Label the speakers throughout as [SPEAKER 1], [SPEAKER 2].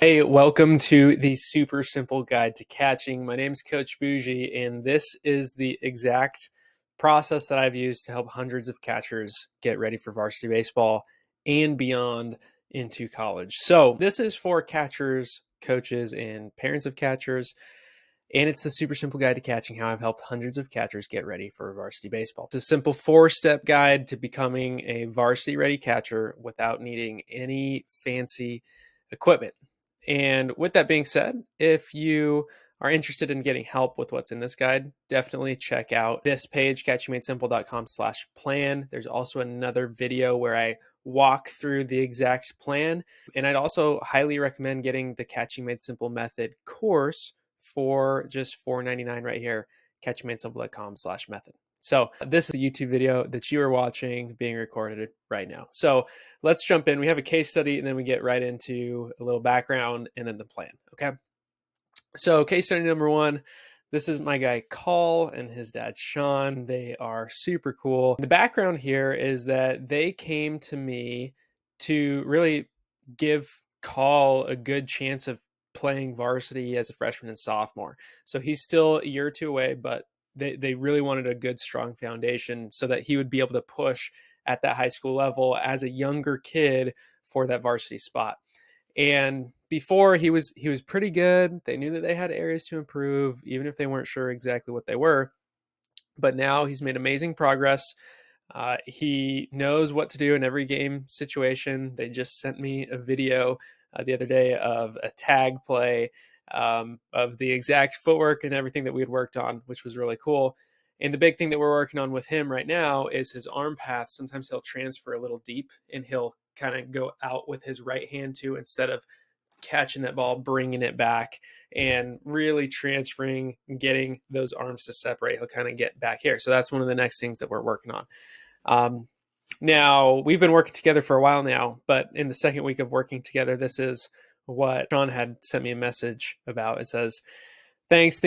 [SPEAKER 1] Hey, welcome to the super simple guide to catching. My name's Coach Bougie, and this is the exact process that I've used to help hundreds of catchers get ready for varsity baseball and beyond into college. So this is for catchers, coaches, and parents of catchers. And it's the super simple guide to catching, how I've helped hundreds of catchers get ready for varsity baseball. It's a simple 4-step guide to becoming a varsity ready catcher without needing any fancy equipment. And with that being said, if you are interested in getting help with what's in this guide, definitely check out this page, catchingmadesimple.com/plan. There's also another video where I walk through the exact plan. And I'd also highly recommend getting the Catching Made Simple method course for just $4.99 right here, catchingmadesimple.com/method. So this is a YouTube video that you are watching being recorded right now. So let's jump in. We have a case study and then we get right into a little background and then the plan. Okay. So case study number 1, this is my guy Call and his dad Sean. They are super cool. The background here is that they came to me to really give Call a good chance of playing varsity as a freshman and sophomore. So he's still a year or two away, but they really wanted a good, strong foundation so that he would be able to push at that high school level as a younger kid for that varsity spot. And before he was pretty good. They knew that they had areas to improve, even if they weren't sure exactly what they were. But now he's made amazing progress. He knows what to do in every game situation. They just sent me a video the other day of a tag play, of the exact footwork and everything that we had worked on, which was really cool. And the big thing that we're working on with him right now is his arm path. Sometimes he'll transfer a little deep and he'll kind of go out with his right hand too, instead of catching that ball, bringing it back, and really transferring, getting those arms to separate. He'll kind of get back here. So that's one of the next things that we're working on. Now, we've been working together for a while now, but in the second week of working together, this is what Sean had sent me a message about. It says, "Thanks.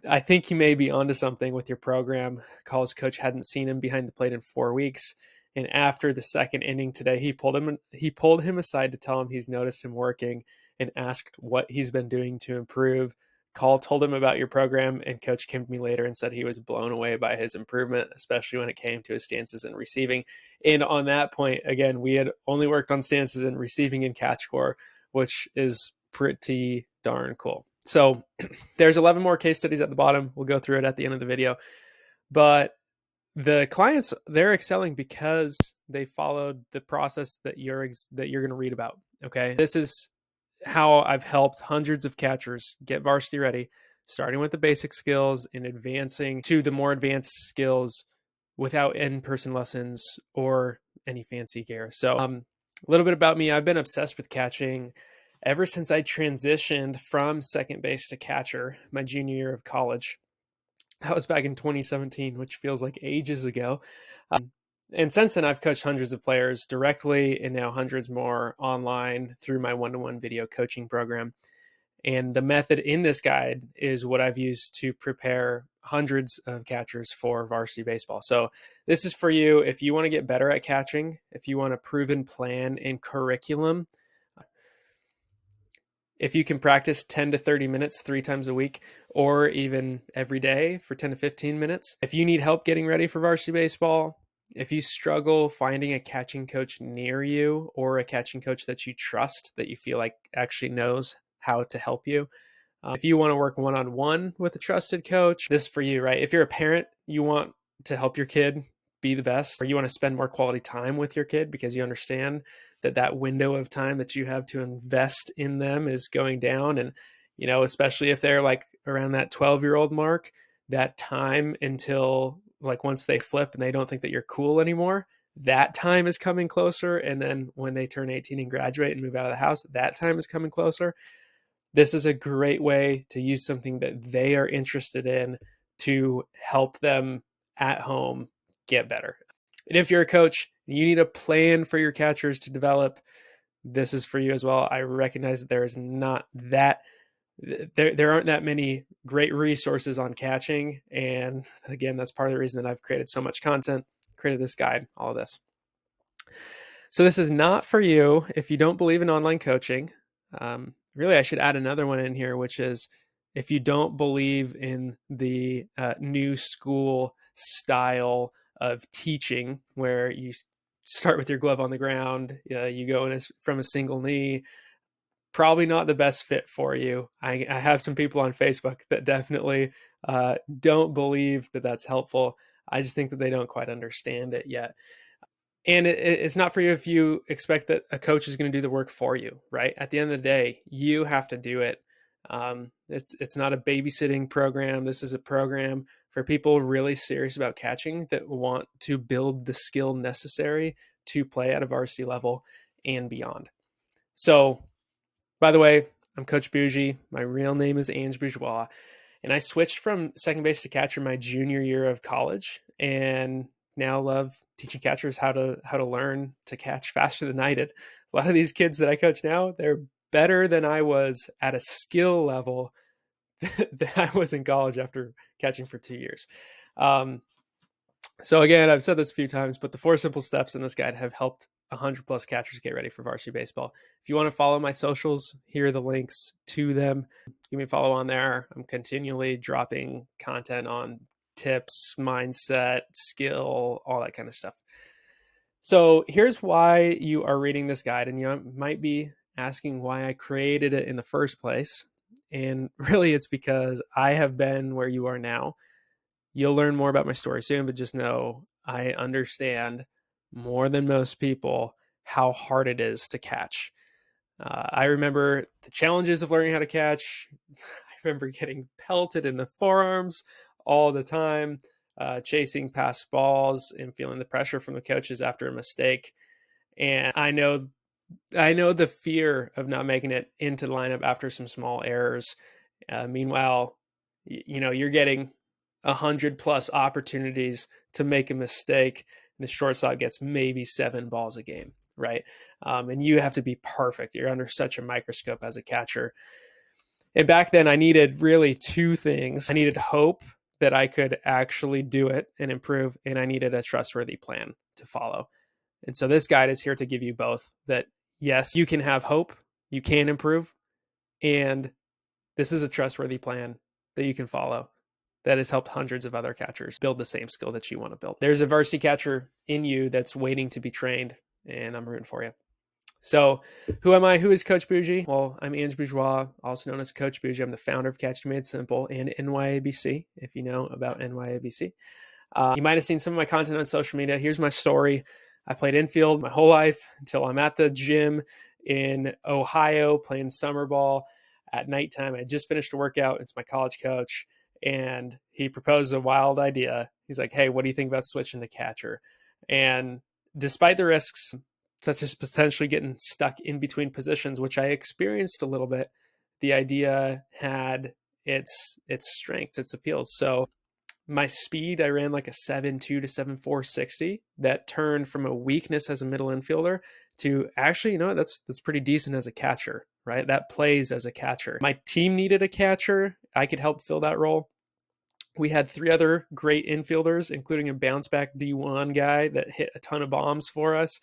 [SPEAKER 1] I think you may be onto something with your program. College coach hadn't seen him behind the plate in 4 weeks. And after the second inning today, he pulled him aside to tell him he's noticed him working and asked what he's been doing to improve. Call told him about your program, and coach came to me later and said he was blown away by his improvement, especially when it came to his stances and receiving." And on that point, again, we had only worked on stances and receiving and catch core, which is pretty darn cool. So there's 11 more case studies at the bottom. We'll go through it at the end of the video. But the clients, they're excelling because they followed the process that you're going to read about. Okay. This is how I've helped hundreds of catchers get varsity ready, starting with the basic skills and advancing to the more advanced skills without in-person lessons or any fancy gear. So a little bit about me. I've been obsessed with catching ever since I transitioned from second base to catcher my junior year of college. That was back in 2017, which feels like ages ago. And since then, I've coached hundreds of players directly and now hundreds more online through my one-to-one video coaching program. And the method in this guide is what I've used to prepare hundreds of catchers for varsity baseball. So this is for you if you want to get better at catching, if you want a proven plan and curriculum, if you can practice 10 to 30 minutes 3 times a week, or even every day for 10 to 15 minutes. If you need help getting ready for varsity baseball, if you struggle finding a catching coach near you or a catching coach that you trust, that you feel like actually knows how to help you, if you want to work one-on-one with a trusted coach, this is for you, right? If you're a parent, you want to help your kid be the best, or you want to spend more quality time with your kid because you understand that window of time that you have to invest in them is going down. And, especially if they're like around that 12-year-old mark, that time until like once they flip and they don't think that you're cool anymore, that time is coming closer. And then when they turn 18 and graduate and move out of the house, that time is coming closer. This is a great way to use something that they are interested in to help them at home get better. And if you're a coach, you need a plan for your catchers to develop, this is for you as well. I recognize that there aren't that many great resources on catching. And again, that's part of the reason that I've created so much content, created this guide, all of this. So this is not for you if you don't believe in online coaching. Really, I should add another one in here, which is if you don't believe in the new school style of teaching, where you start with your glove on the ground, you go in from a single knee, probably not the best fit for you. I have some people on Facebook that definitely don't believe that that's helpful. I just think that they don't quite understand it yet. And it's not for you if you expect that a coach is going to do the work for you, right? At the end of the day, you have to do it. It's not a babysitting program. This is a program for people really serious about catching that want to build the skill necessary to play at a varsity level and beyond. So, by the way, I'm Coach Bougie. My real name is Ange Bourgeois. And I switched from second base to catcher my junior year of college, and now love teaching catchers how to learn to catch faster than I did. A lot of these kids that I coach now, they're better than I was at a skill level that I was in college after catching for 2 years. So again, I've said this a few times, but the 4 simple steps in this guide have helped 100 plus catchers get ready for varsity baseball. If you want to follow my socials, here are the links to them. Give me a follow on there. I'm continually dropping content on tips, mindset, skill, all that kind of stuff. So here's why you are reading this guide, and you might be asking why I created it in the first place. And really, it's because I have been where you are now. You'll learn more about my story soon, but just know I understand more than most people how hard it is to catch. I remember the challenges of learning how to catch. I remember getting pelted in the forearms all the time, chasing past balls and feeling the pressure from the coaches after a mistake. And I know the fear of not making it into the lineup after some small errors. Meanwhile, you're getting 100 plus opportunities to make a mistake, and the shortstop gets maybe 7 balls a game, right? And you have to be perfect. You're under such a microscope as a catcher. And back then, I needed really 2 things. I needed hope that I could actually do it and improve, and I needed a trustworthy plan to follow. And so this guide is here to give you both that, yes, you can have hope, you can improve, and this is a trustworthy plan that you can follow that has helped hundreds of other catchers build the same skill that you want to build. There's a varsity catcher in you that's waiting to be trained, and I'm rooting for you. So who am I? Who is Coach Bougie? Well, I'm Ange Bourgeois, also known as Coach Bougie. I'm the founder of Catch Made Simple and NYABC, if you know about NYABC. You might have seen some of my content on social media. Here's my story. I played infield my whole life until I'm at the gym in Ohio playing summer ball at nighttime. I just finished a workout. It's my college coach, and he proposed a wild idea. He's like, hey, what do you think about switching to catcher? And despite the risks, such as potentially getting stuck in between positions, which I experienced a little bit, the idea had its strengths, its appeals. So my speed, I ran like a 7.2 to 7.4 60. That turned from a weakness as a middle infielder to actually, that's pretty decent as a catcher, right? That plays as a catcher. My team needed a catcher. I could help fill that role. We had 3 other great infielders, including a bounce back D1 guy that hit a ton of bombs for us.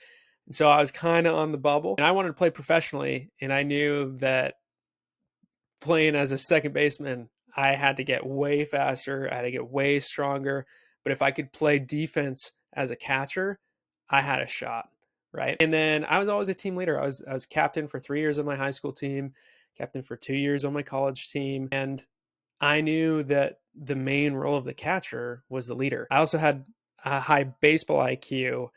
[SPEAKER 1] And so I was kind of on the bubble, and I wanted to play professionally. And I knew that playing as a second baseman, I had to get way faster. I had to get way stronger. But if I could play defense as a catcher, I had a shot, right? And then I was always a team leader. I was captain for 3 years on my high school team, captain for 2 years on my college team. And I knew that the main role of the catcher was the leader. I also had a high baseball IQ.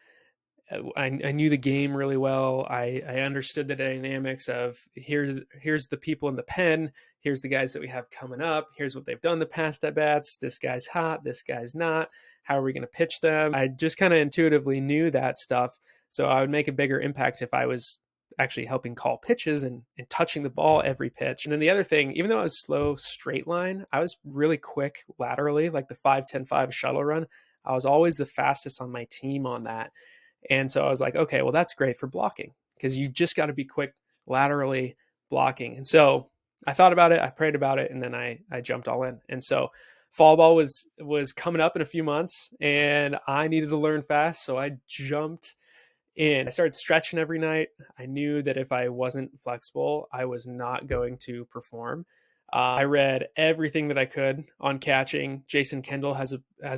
[SPEAKER 1] I knew the game really well. I understood the dynamics of here's the people in the pen. Here's the guys that we have coming up. Here's what they've done the past at bats. This guy's hot. This guy's not. How are we going to pitch them? I just kind of intuitively knew that stuff. So I would make a bigger impact if I was actually helping call pitches and touching the ball every pitch. And then the other thing, even though I was slow straight line, I was really quick laterally, like the 5-10-5 shuttle run. I was always the fastest on my team on that. And so I was like, okay, well, that's great for blocking because you just got to be quick laterally blocking. And so I thought about it, I prayed about it, and then I jumped all in. And so fall ball was coming up in a few months, and I needed to learn fast. So I jumped And I started stretching every night. I knew that if I wasn't flexible, I was not going to perform. I read everything that I could on catching. Jason Kendall has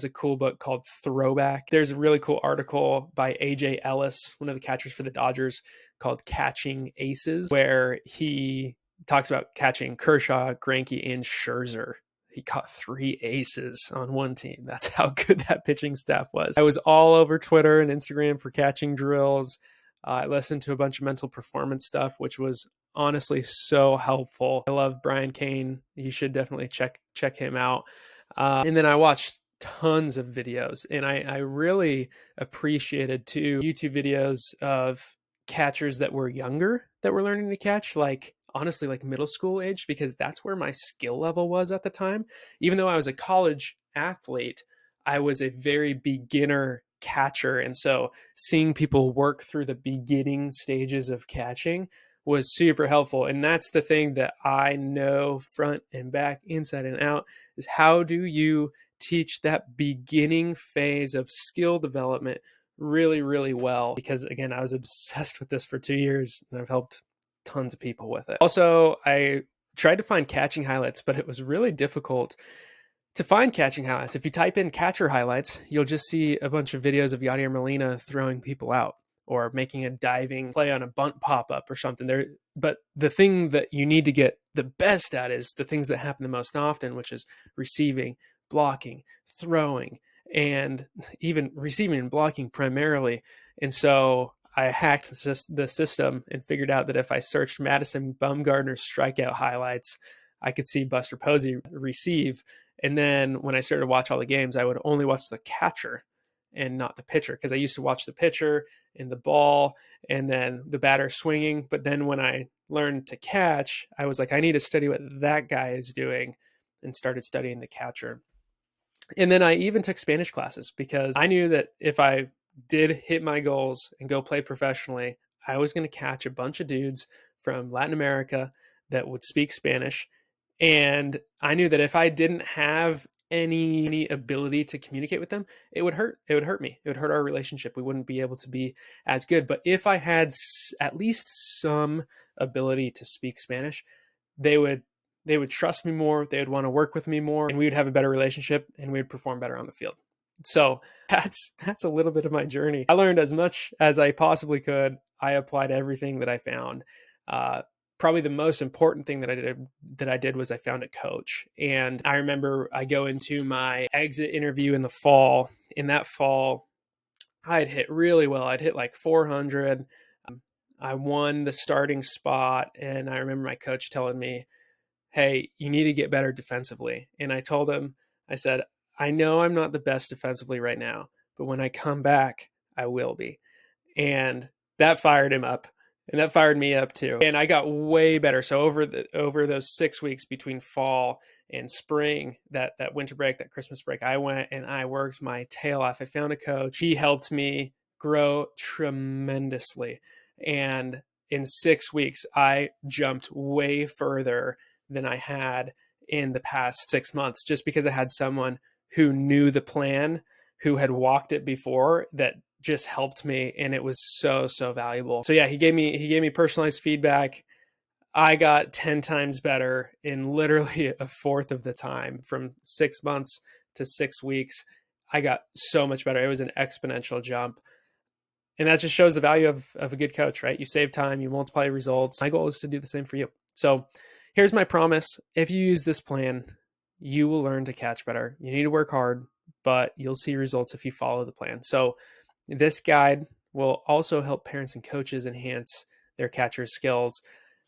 [SPEAKER 1] a cool book called Throwback. There's a really cool article by AJ Ellis, one of the catchers for the Dodgers, called Catching Aces, where he talks about catching Kershaw, Greinke, and Scherzer. He caught 3 aces on one team. That's how good that pitching staff was. I was all over Twitter and Instagram for catching drills. I listened to a bunch of mental performance stuff, which was honestly so helpful. I love Brian Kane. You should definitely check him out. And then I watched tons of videos, and I really appreciated too YouTube videos of catchers that were younger that were learning to catch, like honestly like middle school age, because that's where my skill level was at the time. Even though I was a college athlete, I was a very beginner catcher, and so seeing people work through the beginning stages of catching was super helpful. And that's the thing that I know front and back, inside and out, is how do you teach that beginning phase of skill development really, really well? Because again, I was obsessed with this for 2 years, and I've helped tons of people with it. Also, I tried to find catching highlights, but it was really difficult to find catching highlights. If you type in catcher highlights, you'll just see a bunch of videos of Yadier Molina throwing people out or making a diving play on a bunt pop-up or something there. But the thing that you need to get the best at is the things that happen the most often, which is receiving, blocking, throwing, and even receiving and blocking primarily. And so I hacked the system and figured out that if I searched Madison Bumgarner's strikeout highlights, I could see Buster Posey receive. And then when I started to watch all the games, I would only watch the catcher and not the pitcher, because I used to watch the pitcher and the ball and then the batter swinging. But then when I learned to catch, I was like, I need to study what that guy is doing, and started studying the catcher. And then I even took Spanish classes, because I knew that if I did hit my goals and go play professionally, I was going to catch a bunch of dudes from Latin America that would speak Spanish. And I knew that if I didn't have any ability to communicate with them, it would hurt. It would hurt me. It would hurt our relationship. We wouldn't be able to be as good. But if I had at least some ability to speak Spanish, they would trust me more. They would want to work with me more, and we would have a better relationship, and we would perform better on the field. So that's a little bit of my journey. I learned as much as I possibly could. I applied everything that I found. Probably the most important thing that I did was I found a coach. And I remember I go into my exit interview in the fall. In that fall, I had hit really well. I'd hit like 400. I won the starting spot. And I remember my coach telling me, hey, you need to get better defensively. And I told him, I said, I know I'm not the best defensively right now, but when I come back, I will be. And that fired him up. And that fired me up too. And I got way better. So over those 6 weeks between fall and spring, that winter break, that Christmas break, I went and I worked my tail off. I found a coach. He helped me grow tremendously. And in 6 weeks, I jumped way further than I had in the past 6 months, just because I had someone who knew the plan, who had walked it before, that just helped me. And it was so valuable. So yeah, he gave me personalized feedback. I got 10 times better in literally a fourth of the time. From 6 months to 6 weeks, I got so much better. It was an exponential jump. And that just shows the value of a good coach, right? You save time, you multiply results. My goal is to do the same for you. So here's my promise. If you use this plan, you will learn to catch better. You need to work hard, but you'll see results if you follow the plan. So this guide will also help parents and coaches enhance their catcher skills.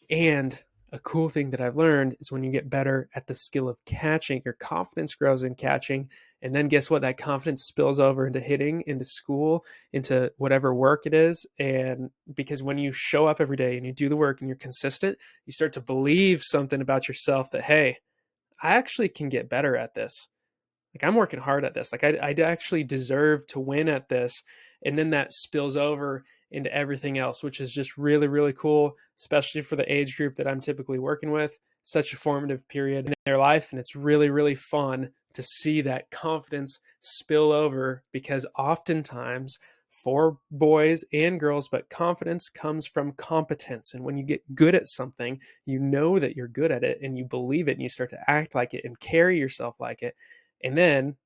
[SPEAKER 1] And a cool thing that I've learned is when you get better at the skill of catching, your confidence grows in catching. And then guess what? That confidence spills over into hitting, into school, into whatever work it is. And because when you show up every day and you do the work and you're consistent, you start to believe something about yourself that, hey, I actually can get better at this. Like, I'm working hard at this. Like, I actually deserve to win at this. And then that spills over into everything else, which is just really, really cool, especially for the age group that I'm typically working with. Such a formative period in their life. And it's really, really fun to see that confidence spill over, because oftentimes for boys and girls, but confidence comes from competence. And when you get good at something, you know that you're good at it and you believe it and you start to act like it and carry yourself like it. And then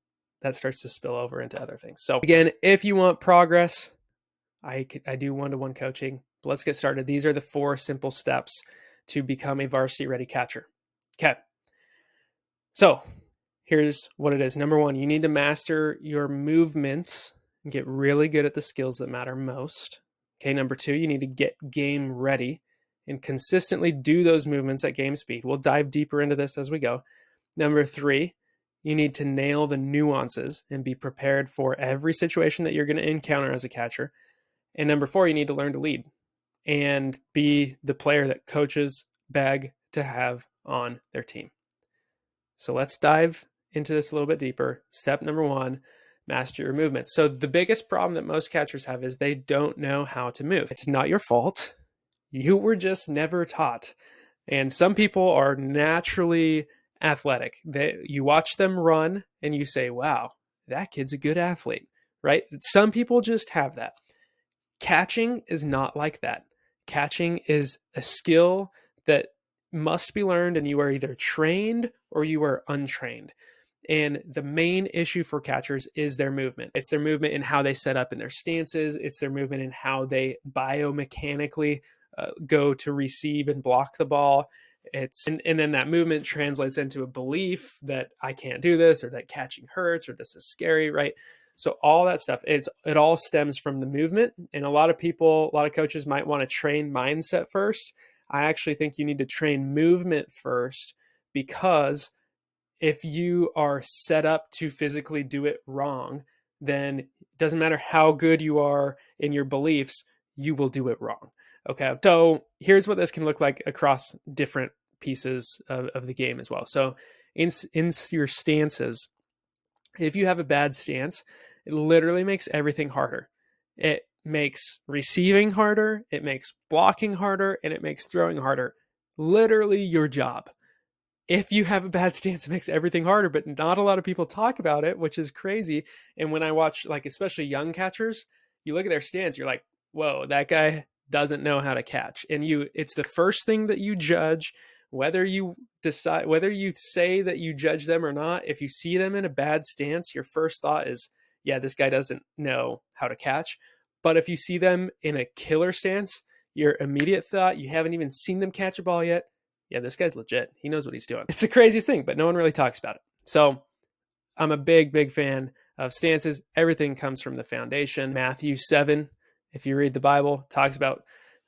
[SPEAKER 1] that starts to spill over into other things. So again, if you want progress, I do one-to-one coaching. But let's get started. These are the 4 simple steps to become a varsity ready catcher. Okay. So here's what it is. Number 1, you need to master your movements and get really good at the skills that matter most. Okay. Number 2, you need to get game ready and consistently do those movements at game speed. We'll dive deeper into this as we go. Number 3, you need to nail the nuances and be prepared for every situation that you're going to encounter as a catcher. And number 4, you need to learn to lead and be the player that coaches beg to have on their team. So let's dive into this a little bit deeper. Step number 1, master your movement. So the biggest problem that most catchers have is they don't know how to move. It's not your fault. You were just never taught. And some people are naturally athletic. You watch them run and you say, wow, that kid's a good athlete, right? Some people just have that. Catching is not like that. Catching is a skill that must be learned, and you are either trained or you are untrained. And the main issue for catchers is their movement. It's their movement in how they set up in their stances. It's their movement in how they biomechanically go to receive and block the ball. And then that movement translates into a belief that I can't do this, or that catching hurts, or this is scary, right? So all that stuff, it all stems from the movement. And a lot of coaches might want to train mindset first. I actually think you need to train movement first, because if you are set up to physically do it wrong, then it doesn't matter how good you are in your beliefs, you will do it wrong. Okay. So here's what this can look like across different pieces of the game as well. So in your stances, if you have a bad stance, it literally makes everything harder. It makes receiving harder, it makes blocking harder, and it makes throwing harder. Literally your job. If you have a bad stance, it makes everything harder, but not a lot of people talk about it, which is crazy. And when I watch, like, especially young catchers, you look at their stance, you're like, whoa, that guy doesn't know how to catch. And it's the first thing that you judge, whether you say that you judge them or not. If you see them in a bad stance, your first thought is, yeah, this guy doesn't know how to catch. But if you see them in a killer stance, your immediate thought, you haven't even seen them catch a ball yet, yeah, this guy's legit. He knows what he's doing. It's the craziest thing, but no one really talks about it. So I'm a big fan of stances. Everything comes from the foundation. Matthew 7, if you read the Bible, talks about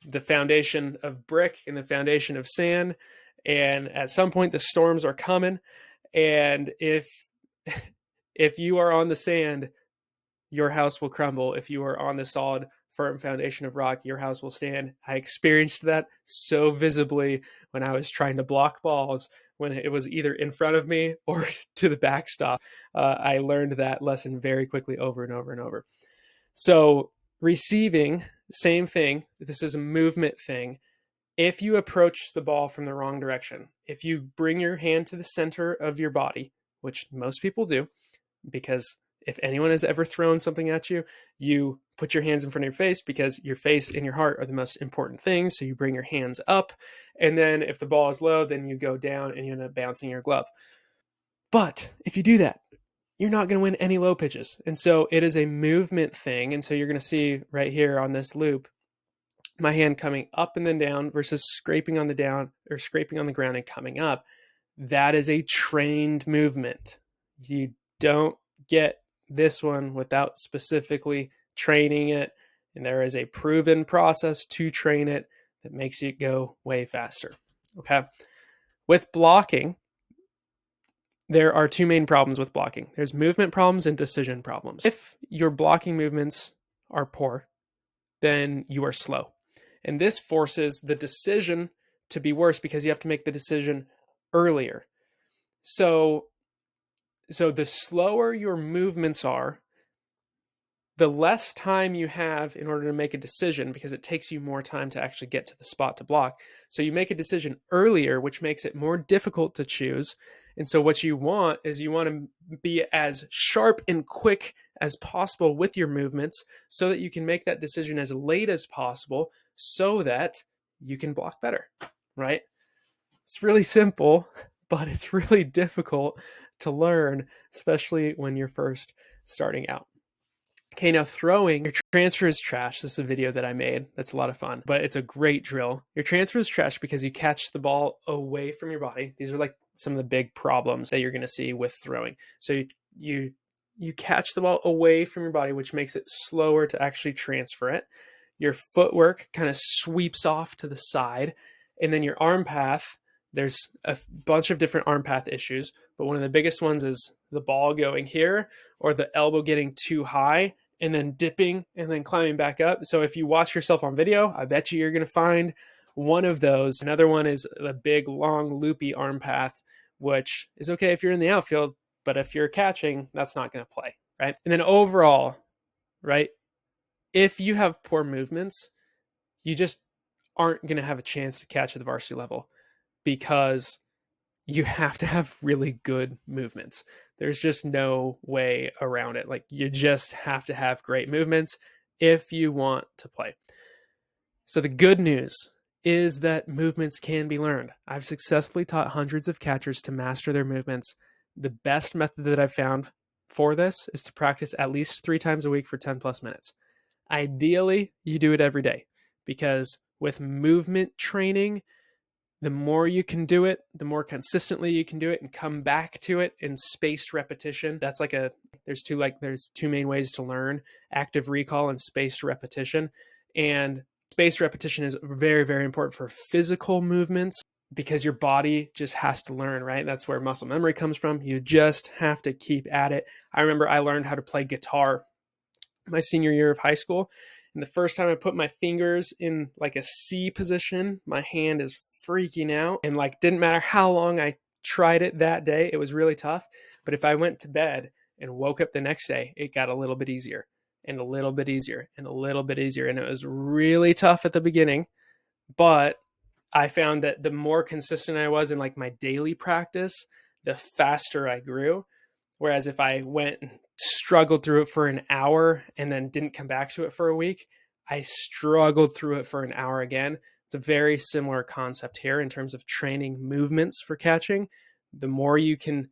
[SPEAKER 1] the foundation of brick and the foundation of sand. And at some point, the storms are coming. And if you are on the sand, your house will crumble. If you are on the solid, firm foundation of rock, your house will stand. I experienced that so visibly when I was trying to block balls, when it was either in front of me or to the backstop. I learned that lesson very quickly over and over and over. So receiving, same thing. This is a movement thing. If you approach the ball from the wrong direction, if you bring your hand to the center of your body, which most people do, because if anyone has ever thrown something at you, you put your hands in front of your face, because your face and your heart are the most important things. So you bring your hands up, and then if the ball is low, then you go down and you end up bouncing your glove. But if you do that, you're not going to win any low pitches. And so it is a movement thing. And so you're going to see right here on this loop, my hand coming up and then down versus scraping on the down or scraping on the ground and coming up. That is a trained movement. You don't get this one without specifically training it. And there is a proven process to train it that makes it go way faster. Okay. With blocking, there are 2 main problems with blocking. There's movement problems and decision problems. If your blocking movements are poor, then you are slow. And this forces the decision to be worse, because you have to make the decision earlier. So the slower your movements are, the less time you have in order to make a decision, because it takes you more time to actually get to the spot to block. So you make a decision earlier, which makes it more difficult to choose. And so what you want is you want to be as sharp and quick as possible with your movements so that you can make that decision as late as possible so that you can block better, right? It's really simple, but it's really difficult to learn, especially when you're first starting out. Okay, now throwing, your transfer is trash. This is a video that I made. That's a lot of fun, but it's a great drill. Your transfer is trash because you catch the ball away from your body. These are like some of the big problems that you're going to see with throwing. So you catch the ball away from your body, which makes it slower to actually transfer it. Your footwork kind of sweeps off to the side, and then your arm path, there's a bunch of different arm path issues, but one of the biggest ones is the ball going here or the elbow getting too high and then dipping and then climbing back up. So if you watch yourself on video, I bet you're going to find one of those. Another one is the big, long, loopy arm path, which is okay if you're in the outfield, but if you're catching, that's not going to play, right? And then overall, right, if you have poor movements, you just aren't going to have a chance to catch at the varsity level because you have to have really good movements. There's just no way around it. Like, you just have to have great movements if you want to play. So the good news is that movements can be learned. I've successfully taught hundreds of catchers to master their movements. The best method that I've found for this is to practice at least 3 times a week for 10 plus minutes. Ideally, you do it every day, because with movement training, the more you can do it, the more consistently you can do it and come back to it in spaced repetition. That's like there's two main ways to learn: active recall and spaced repetition. And spaced repetition is very, very important for physical movements because your body just has to learn, right? That's where muscle memory comes from. You just have to keep at it. I remember I learned how to play guitar my senior year of high school. And the first time I put my fingers in like a C position, my hand is freaking out. And like, didn't matter how long I tried it that day, it was really tough. But if I went to bed and woke up the next day, it got a little bit easier and a little bit easier and a little bit easier. And it was really tough at the beginning, but I found that the more consistent I was in like my daily practice, the faster I grew. Whereas if I went and struggled through it for an hour and then didn't come back to it for a week, I struggled through it for an hour again. It's a very similar concept here in terms of training movements for catching. The more you can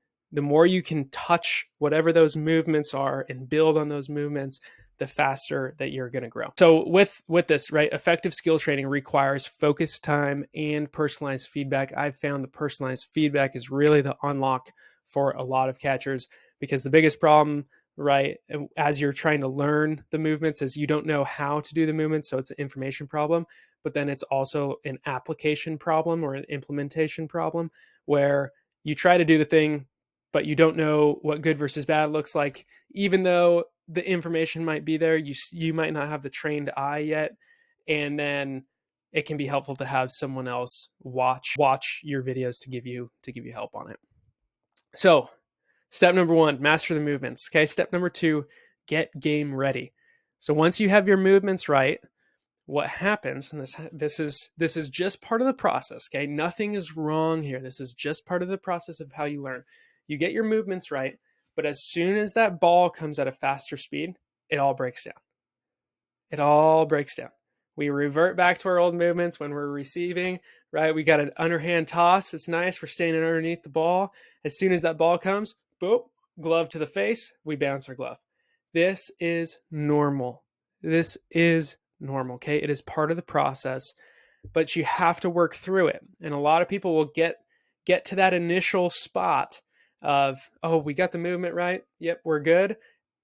[SPEAKER 1] touch whatever those movements are and build on those movements, the faster that you're going to grow. So with this, right, effective skill training requires focus time and personalized feedback. I've found that personalized feedback is really the unlock for a lot of catchers, because the biggest problem, right, as you're trying to learn the movements, is you don't know how to do the movements. So it's an information problem, but then it's also an application problem or an implementation problem, where you try to do the thing, but you don't know what good versus bad looks like. Even though the information might be there, you might not have the trained eye yet. And then it can be helpful to have someone else watch your videos to give you help on it. So step number 1, master the movements. Okay. Step number 2, get game ready. So once you have your movements right, what happens, and this is just part of the process. Okay. Nothing is wrong here. This is just part of the process of how you learn. You get your movements right, but as soon as that ball comes at a faster speed, it all breaks down. It all breaks down. We revert back to our old movements when we're receiving, right? We got an underhand toss. It's nice. We're standing underneath the ball. As soon as that ball comes, boop, glove to the face, we bounce our glove. This is normal. This is normal, okay? It is part of the process, but you have to work through it. And a lot of people will get to that initial spot of, oh, we got the movement right. Yep, we're good.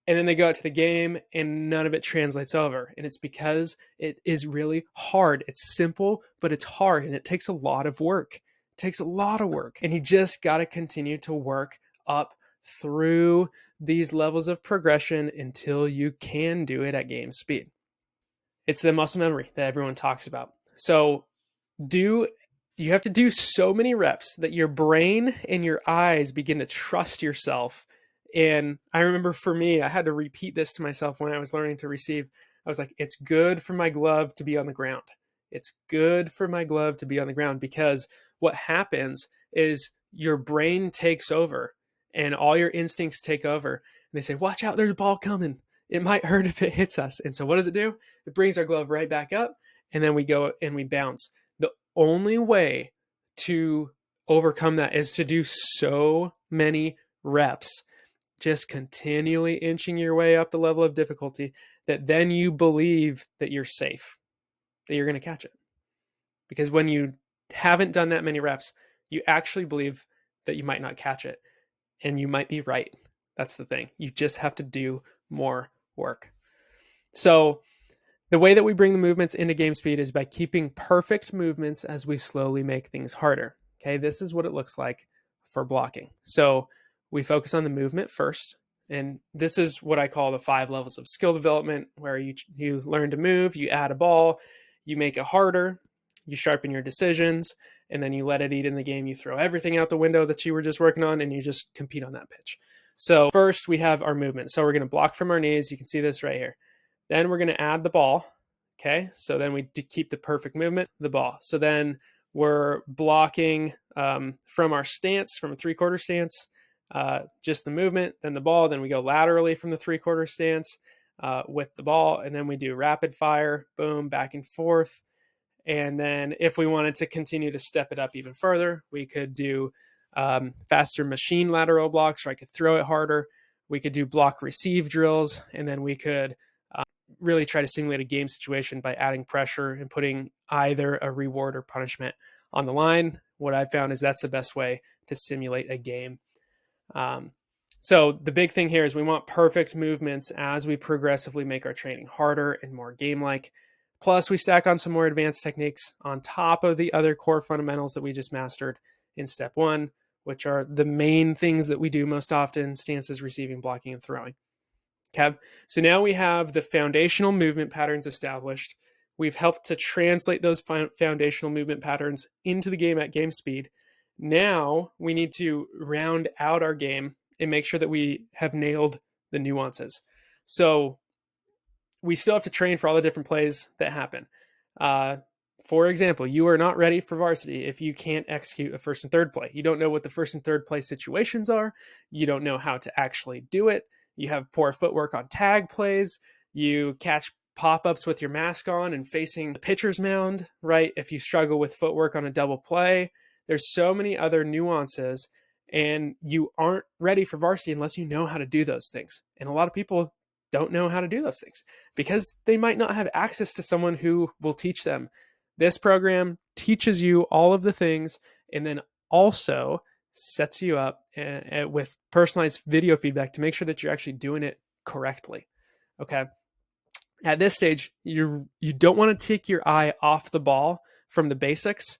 [SPEAKER 1] And then they go out to the game and none of it translates over. And it's because it is really hard. It's simple, but it's hard, and it takes a lot of work. It takes a lot of work. And you just got to continue to work up through these levels of progression until you can do it at game speed. It's the muscle memory that everyone talks about. So you have to do so many reps that your brain and your eyes begin to trust yourself. And I remember for me, I had to repeat this to myself when I was learning to receive. I was like, it's good for my glove to be on the ground. It's good for my glove to be on the ground, because what happens is your brain takes over and all your instincts take over. And they say, watch out, there's a ball coming. It might hurt if it hits us. And so what does it do? It brings our glove right back up, and then we go and we bounce. The only way to overcome that is to do so many reps, just continually inching your way up the level of difficulty, that then you believe that you're safe, that you're going to catch it. Because when you haven't done that many reps, you actually believe that you might not catch it. And you might be right. That's the thing. You just have to do more work. So the way that we bring the movements into game speed is by keeping perfect movements as we slowly make things harder. Okay, this is what it looks like for blocking. So we focus on the movement first. And this is what I call the 5 levels of skill development, where you learn to move, you add a ball, you make it harder, you sharpen your decisions, and then you let it eat in the game. You throw everything out the window that you were just working on, and you just compete on that pitch. So first we have our movement. So we're going to block from our knees. You can see this right here. Then we're going to add the ball. Okay, so then we keep the perfect movement, the ball. So then we're blocking from our stance, from a 3/4 stance, just the movement, then the ball. Then we go laterally from the 3/4 stance with the ball, and then we do rapid fire, boom, back and forth. And then if we wanted to continue to step it up even further, we could do faster machine lateral blocks, or I could throw it harder. We could do block receive drills, and then we could really try to simulate a game situation by adding pressure and putting either a reward or punishment on the line. What I've found is that's the best way to simulate a game. So the big thing here is we want perfect movements as we progressively make our training harder and more game-like. Plus, we stack on some more advanced techniques on top of the other core fundamentals that we just mastered in step 1, which are the main things that we do most often: stances, receiving, blocking, and throwing. Okay, so now we have the foundational movement patterns established. We've helped to translate those foundational movement patterns into the game at game speed. Now we need to round out our game and make sure that we have nailed the nuances. So we still have to train for all the different plays that happen. For example, you are not ready for varsity if you can't execute a first and third play. You don't know what the first and third play situations are. You don't know how to actually do it. You have poor footwork on tag plays. You catch pop-ups with your mask on and facing the pitcher's mound, right? If you struggle with footwork on a double play, there's so many other nuances, and you aren't ready for varsity unless you know how to do those things. And a lot of people don't know how to do those things because they might not have access to someone who will teach them. This program teaches you all of the things, and then also sets you up with personalized video feedback to make sure that you're actually doing it correctly. Okay. At this stage, you don't want to take your eye off the ball from the basics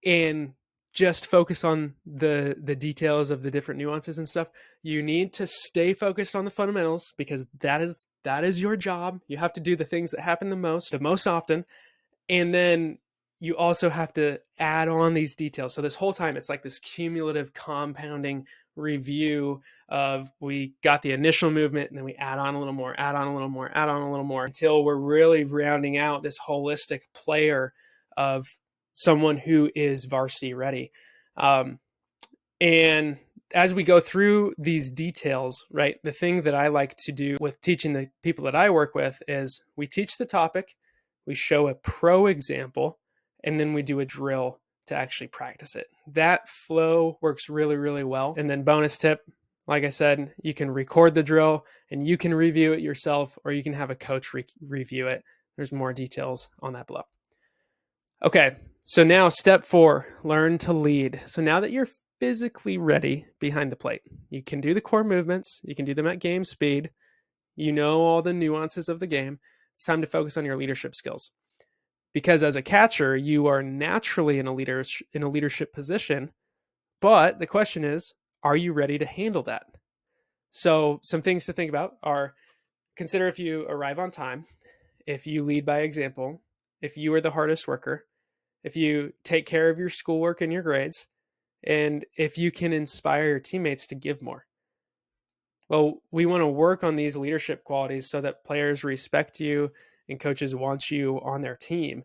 [SPEAKER 1] and just focus on the details of the different nuances and stuff. You need to stay focused on the fundamentals, because that is your job. You have to do the things that happen the most often. And then you also have to add on these details. So this whole time, it's like this cumulative compounding review of, we got the initial movement, and then we add on a little more, add on a little more, add on a little more, until we're really rounding out this holistic player of someone who is varsity ready. And as we go through these details, right, the thing that I like to do with teaching the people that I work with is we teach the topic, we show a pro example, and then we do a drill to actually practice it. That flow works really, really well. And then bonus tip, like I said, you can record the drill and you can review it yourself, or you can have a coach review it. There's more details on that below. Okay, so now step 4, learn to lead. So now that you're physically ready behind the plate, you can do the core movements, you can do them at game speed, you know all the nuances of the game. It's time to focus on your leadership skills. Because as a catcher, you are naturally in a leadership position, but the question is, are you ready to handle that? So some things to think about are, consider if you arrive on time, if you lead by example, if you are the hardest worker, if you take care of your schoolwork and your grades, and if you can inspire your teammates to give more. Well, we want to work on these leadership qualities so that players respect you and coaches want you on their team.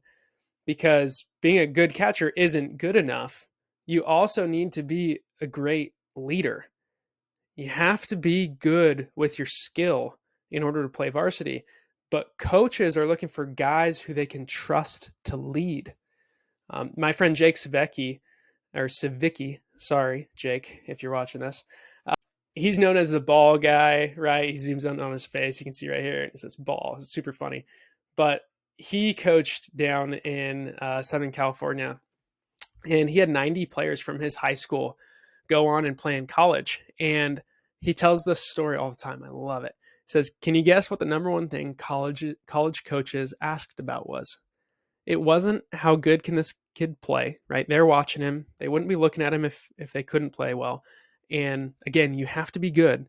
[SPEAKER 1] Because being a good catcher isn't good enough. you also need to be a great leader. You have to be good with your skill in order to play varsity. But coaches are looking for guys who they can trust to lead. My friend Jake Savicki, sorry, Jake, if you're watching this, he's known as the ball guy, right? He zooms in on his face. You can see right here. It says ball. It's super funny. But he coached down in Southern California, and he had 90 players from his high school go on and play in college. And he tells this story all the time. I love it. He says, can you guess what the number one thing college coaches asked about was? It wasn't how good can this kid play, right? They're watching him. They wouldn't be looking at him if they couldn't play well. And again, you have to be good.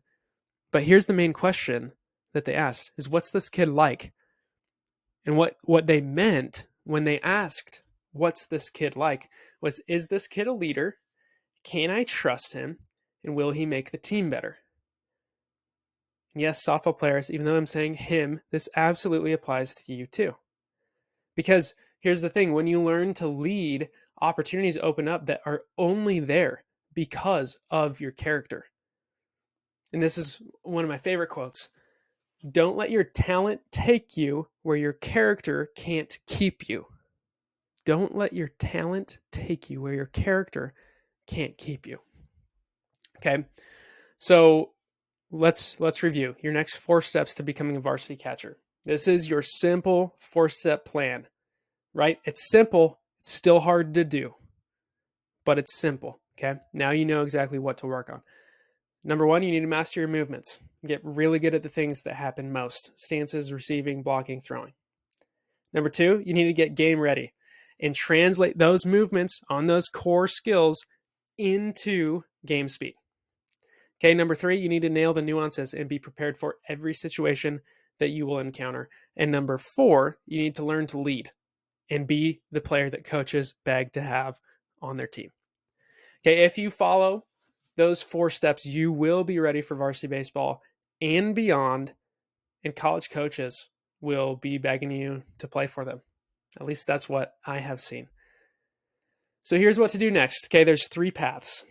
[SPEAKER 1] But here's the main question that they asked is, what's this kid like? And what they meant when they asked, what's this kid like, was, is this kid a leader? Can I trust him? And will he make the team better? And yes, softball players, even though I'm saying him, this absolutely applies to you too. Because here's the thing, when you learn to lead, opportunities open up that are only there because of your character. And this is one of my favorite quotes. Don't let your talent take you where your character can't keep you. Don't let your talent take you where your character can't keep you. Okay, so let's review your next 4 steps to becoming a varsity catcher. This is your simple 4-step plan, right? It's simple. It's still hard to do, but it's simple. Okay, now you know exactly what to work on. Number 1, you need to master your movements. Get really good at the things that happen most: stances, receiving, blocking, throwing. Number 2, you need to get game ready and translate those movements on those core skills into game speed. Okay, number 3, you need to nail the nuances and be prepared for every situation that you will encounter. And number 4, you need to learn to lead and be the player that coaches beg to have on their team. Okay, if you follow those 4 steps, you will be ready for varsity baseball and beyond, and college coaches will be begging you to play for them. At least that's what I have seen. So here's what to do next. Okay, there's 3 paths.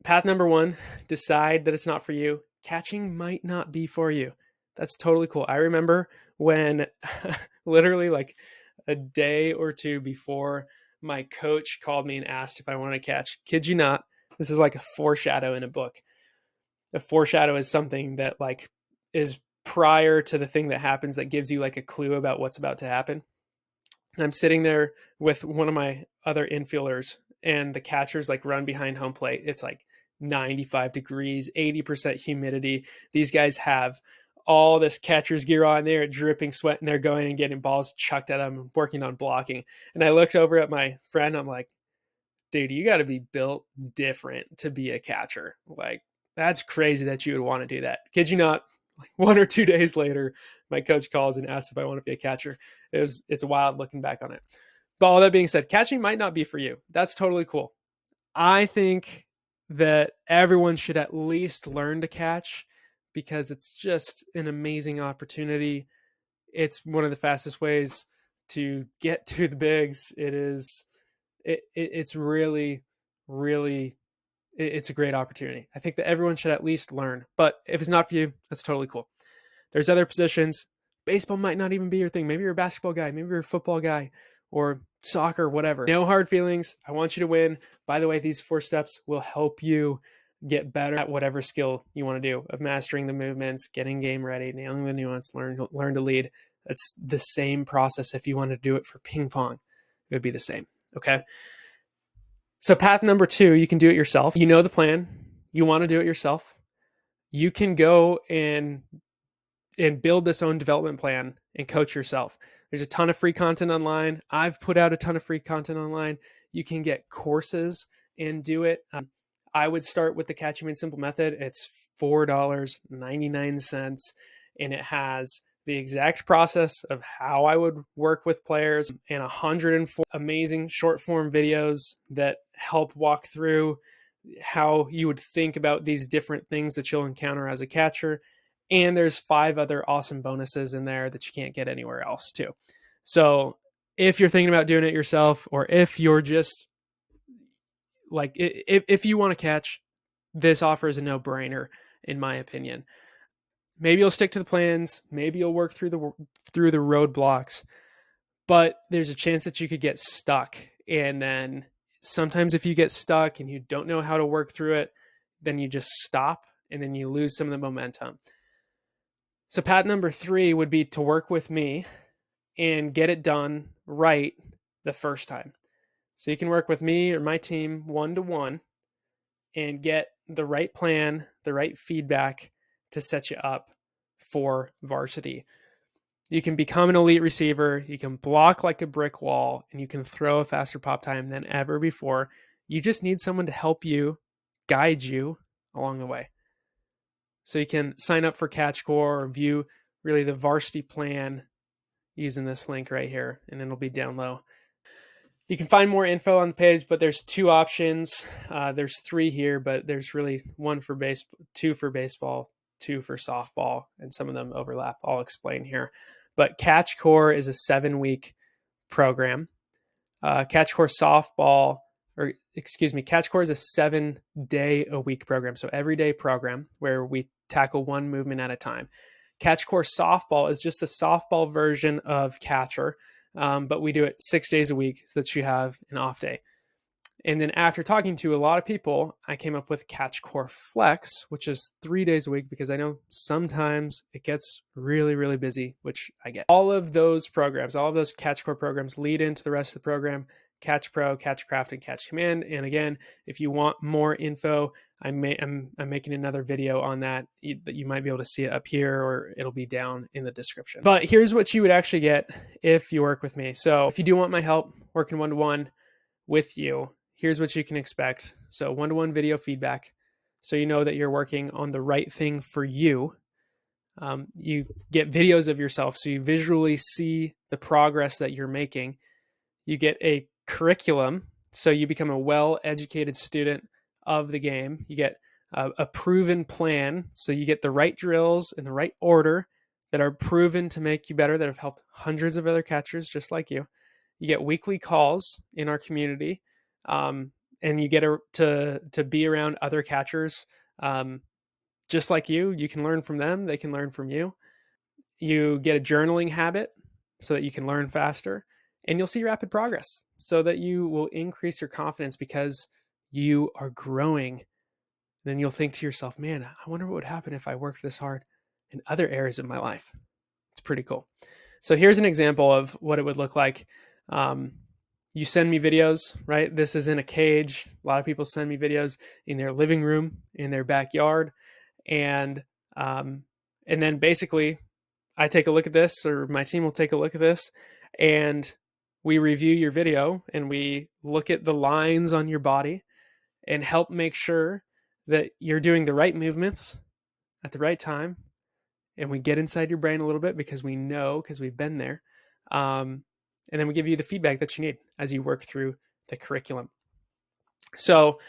[SPEAKER 1] Path number 1, decide that it's not for you. Catching might not be for you. That's totally cool. I remember when literally like a day or 2 before, my coach called me and asked if I wanted to catch. Kid you not, this is like a foreshadow in a book. A foreshadow is something that like is prior to the thing that happens, that gives you like a clue about what's about to happen. And I'm sitting there with one of my other infielders, and the catcher's like run behind home plate. It's like 95 degrees, 80% humidity. These guys have all this catcher's gear on there, dripping sweat, and they're going and getting balls chucked at them, working on blocking. And I looked over at my friend. I'm like, dude, you got to be built different to be a catcher. Like, that's crazy that you would want to do that. Kid you not, like 1 or 2 days later, my coach calls and asks if I want to be a catcher. It's wild looking back on it. But all that being said, catching might not be for you. That's totally cool. I think that everyone should at least learn to catch, because it's just an amazing opportunity. It's one of the fastest ways to get to the bigs. It's really, really, it's a great opportunity. I think that everyone should at least learn. But if it's not for you, that's totally cool. There's other positions. Baseball might not even be your thing. Maybe you're a basketball guy. Maybe you're a football guy, or soccer, whatever. No hard feelings. I want you to win. By the way, these 4 steps will help you get better at whatever skill you want to do, of mastering the movements, getting game ready, nailing the nuance, learn to lead. That's the same process. If you want to do it for ping pong, it would be the same. Okay. So path number 2, you can do it yourself. You know the plan. You want to do it yourself. You can go and build this own development plan and coach yourself. There's a ton of free content online. I've put out a ton of free content online. You can get courses and do it. I would start with the Catch You Made Simple method. It's $4.99, and it has the exact process of how I would work with players, and 104 amazing short form videos that help walk through how you would think about these different things that you'll encounter as a catcher. And there's 5 other awesome bonuses in there that you can't get anywhere else too. So if you're thinking about doing it yourself, or if you're just like if you want to catch, this offer is a no-brainer in my opinion. Maybe you'll stick to the plans, maybe you'll work through the roadblocks, but there's a chance that you could get stuck. And then sometimes if you get stuck and you don't know how to work through it, then you just stop and then you lose some of the momentum. So path number 3 would be to work with me and get it done right the first time. So you can work with me or my team one-to-one and get the right plan, the right feedback to set you up for varsity. You can become an elite receiver, you can block like a brick wall, and you can throw a faster pop time than ever before. You just need someone to help you, guide you along the way. So you can sign up for CatchCore or view really the varsity plan using this link right here, and it'll be down low. You can find more info on the page, but there's 2 options. There's 3 here, but there's really 1 for baseball, 2 for baseball, 2 for softball, and some of them overlap. I'll explain here. But CatchCore is a 7-week program. CatchCore softball, CatchCore is a 7-day-a-week program. So everyday program where we tackle 1 movement at a time. CatchCore softball is just the softball version of Catcher, but we do it 6 days a week so that you have an off day. And then after talking to a lot of people, I came up with CatchCore Flex, which is 3 days a week because I know sometimes it gets really, really busy, which I get. All of those programs, all of those CatchCore programs lead into the rest of the program: Catch Pro, Catch Craft, and Catch Command. And again, if you want more info, I'm making another video on that. You might be able to see it up here, or it'll be down in the description. But here's what you would actually get if you work with me. So if you do want my help working one-to-one with you, here's what you can expect. So one-to-one video feedback, so you know that you're working on the right thing for you. You get videos of yourself, so you visually see the progress that you're making. You get a curriculum, so you become a well-educated student of the game. You get a proven plan, so you get the right drills in the right order that are proven to make you better, that have helped hundreds of other catchers just like you. You get weekly calls in our community, and you get to be around other catchers just like you. You can learn from them, they can learn from you. You get a journaling habit so that you can learn faster, and you'll see rapid progress so that you will increase your confidence because you are growing. Then you'll think to yourself, man, I wonder what would happen if I worked this hard in other areas of my life. It's pretty cool. So here's an example of what it would look like. You send me videos, right? This is in a cage. A lot of people send me videos in their living room, in their backyard. And then basically I take a look at this, or my team will take a look at this, and we review your video and we look at the lines on your body and help make sure that you're doing the right movements at the right time. And we get inside your brain a little bit because we know, because we've been there. And then we give you the feedback that you need as you work through the curriculum. So